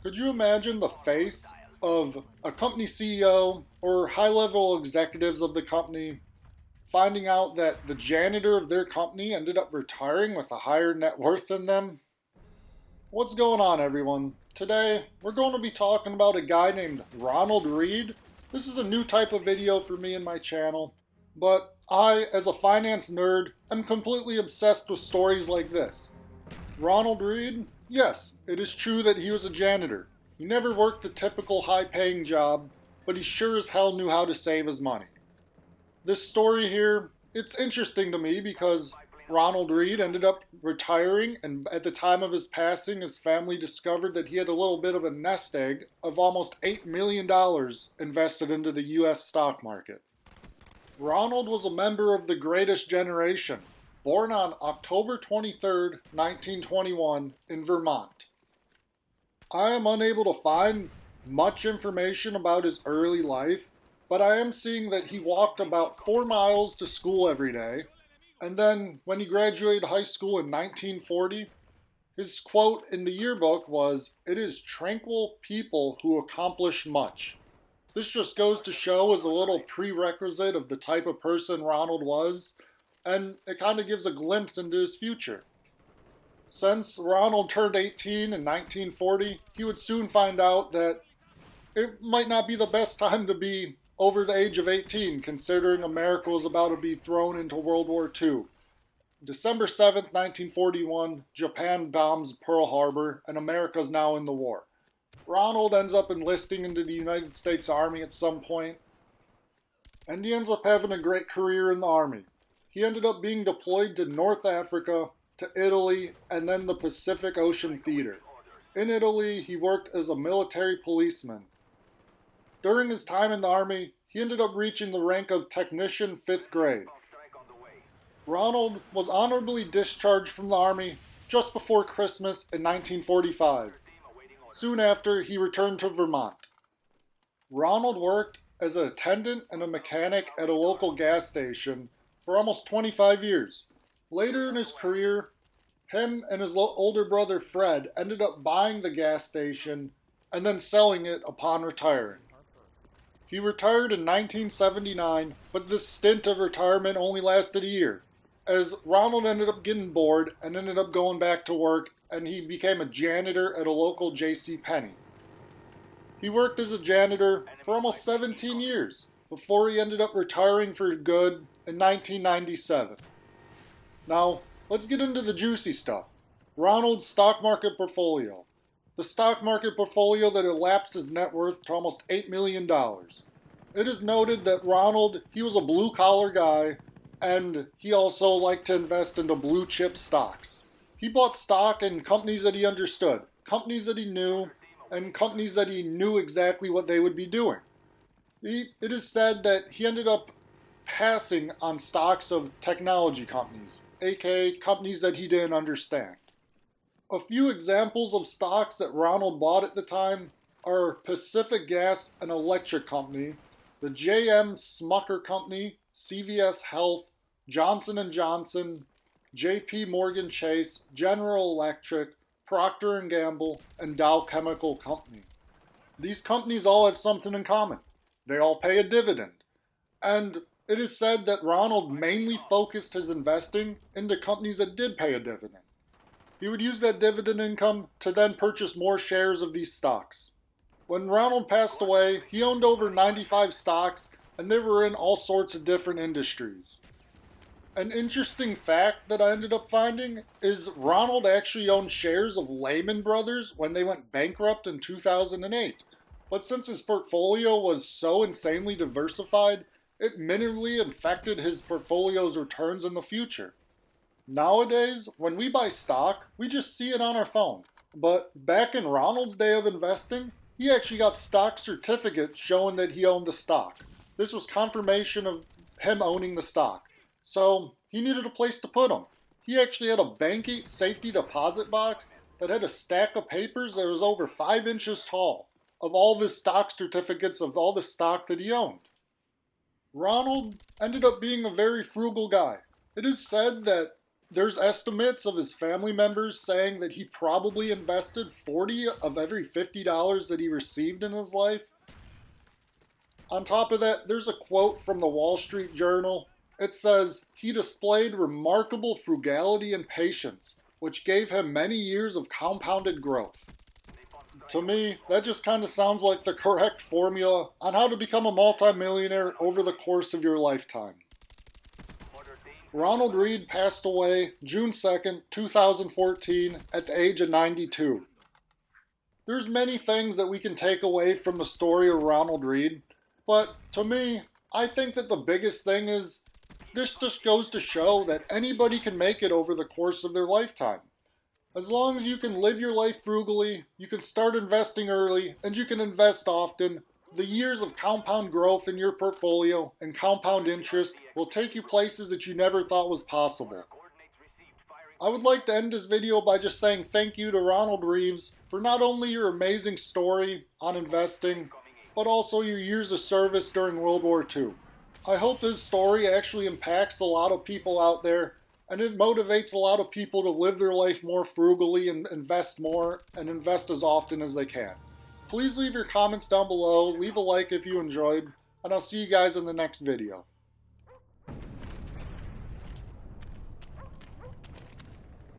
Could you imagine the face of a company CEO or high level executives of the company finding out that the janitor of their company ended up retiring with a higher net worth than them? What's going on, everyone? Today, we're going to be talking about a guy named Ronald Reed. This is a new type of video for me and my channel, but I, as a finance nerd, am completely obsessed with stories like this. Ronald Reed? Yes, it is true that he was a janitor. He never worked the typical high-paying job, but he sure as hell knew how to save his money. This story here, it's interesting to me because Ronald Reed ended up retiring, and at the time of his passing, his family discovered that he had a little bit of a nest egg of almost $8 million invested into the US stock market. Ronald was a member of the Greatest Generation, born on October 23rd, 1921, in Vermont. I am unable to find much information about his early life, but I am seeing that he walked about 4 miles to school every day, and then when he graduated high school in 1940, his quote in the yearbook was, "It is tranquil people who accomplish much." This just goes to show as a little prerequisite of the type of person Ronald was, and it kind of gives a glimpse into his future. Since Ronald turned 18 in 1940, he would soon find out that it might not be the best time to be over the age of 18, considering America was about to be thrown into World War II. December 7th, 1941, Japan bombs Pearl Harbor, and America is now in the war. Ronald ends up enlisting into the United States Army at some point, and he ends up having a great career in the Army. He ended up being deployed to North Africa, to Italy, and then the Pacific Ocean Theater. In Italy, he worked as a military policeman. During his time in the Army, he ended up reaching the rank of technician 5th grade. Ronald was honorably discharged from the Army just before Christmas in 1945. Soon after, he returned to Vermont. Ronald worked as an attendant and a mechanic at a local gas station for almost 25 years. Later in his career, him and his older brother Fred ended up buying the gas station and then selling it upon retiring. He retired in 1979, but this stint of retirement only lasted a year, as Ronald ended up getting bored and ended up going back to work, and he became a janitor at a local J.C. Penney. He worked as a janitor for almost 17 years before he ended up retiring for good in 1997. Now, let's get into the juicy stuff. Ronald's stock market portfolio. The stock market portfolio that elapsed his net worth to almost $8 million. It is noted that Ronald, he was a blue-collar guy, and he also liked to invest into blue-chip stocks. He bought stock in companies that he understood, companies that he knew, and companies that he knew exactly what they would be doing. It is said that he ended up passing on stocks of technology companies, aka companies that he didn't understand. A few examples of stocks that Ronald bought at the time are Pacific Gas and Electric Company, the J.M. Smucker Company, CVS Health, Johnson & Johnson, J.P. Morgan Chase, General Electric, Procter & Gamble, and Dow Chemical Company. These companies all have something in common. They all pay a dividend. And it is said that Ronald mainly focused his investing into companies that did pay a dividend. He would use that dividend income to then purchase more shares of these stocks. When Ronald passed away, he owned over 95 stocks, and they were in all sorts of different industries. An interesting fact that I ended up finding is Ronald actually owned shares of Lehman Brothers when they went bankrupt in 2008. But since his portfolio was so insanely diversified, it minimally affected his portfolio's returns in the future. Nowadays, when we buy stock, we just see it on our phone. But back in Ronald's day of investing, he actually got stock certificates showing that he owned the stock. This was confirmation of him owning the stock. So he needed a place to put them. He actually had a bank safety deposit box that had a stack of papers that was over 5 inches tall of all of his stock certificates of all the stock that he owned. Ronald ended up being a very frugal guy. It is said that There's estimates of his family members saying that he probably invested 40 of every $50 that he received in his life. On top of that, there's a quote from the Wall Street Journal. It says, "He displayed remarkable frugality and patience, which gave him many years of compounded growth." To me, that just kind of sounds like the correct formula on how to become a multimillionaire over the course of your lifetime. Ronald Read passed away June 2nd, 2014 at the age of 92. There's many things that we can take away from the story of Ronald Read, but to me, I think that the biggest thing is this just goes to show that anybody can make it over the course of their lifetime. As long as you can live your life frugally, you can start investing early, and you can invest often, the years of compound growth in your portfolio and compound interest will take you places that you never thought was possible. I would like to end this video by just saying thank you to Ronald Reeves for not only your amazing story on investing, but also your years of service during World War II. I hope this story actually impacts a lot of people out there, and it motivates a lot of people to live their life more frugally and invest more and invest as often as they can. Please leave your comments down below, leave a like if you enjoyed, and I'll see you guys in the next video.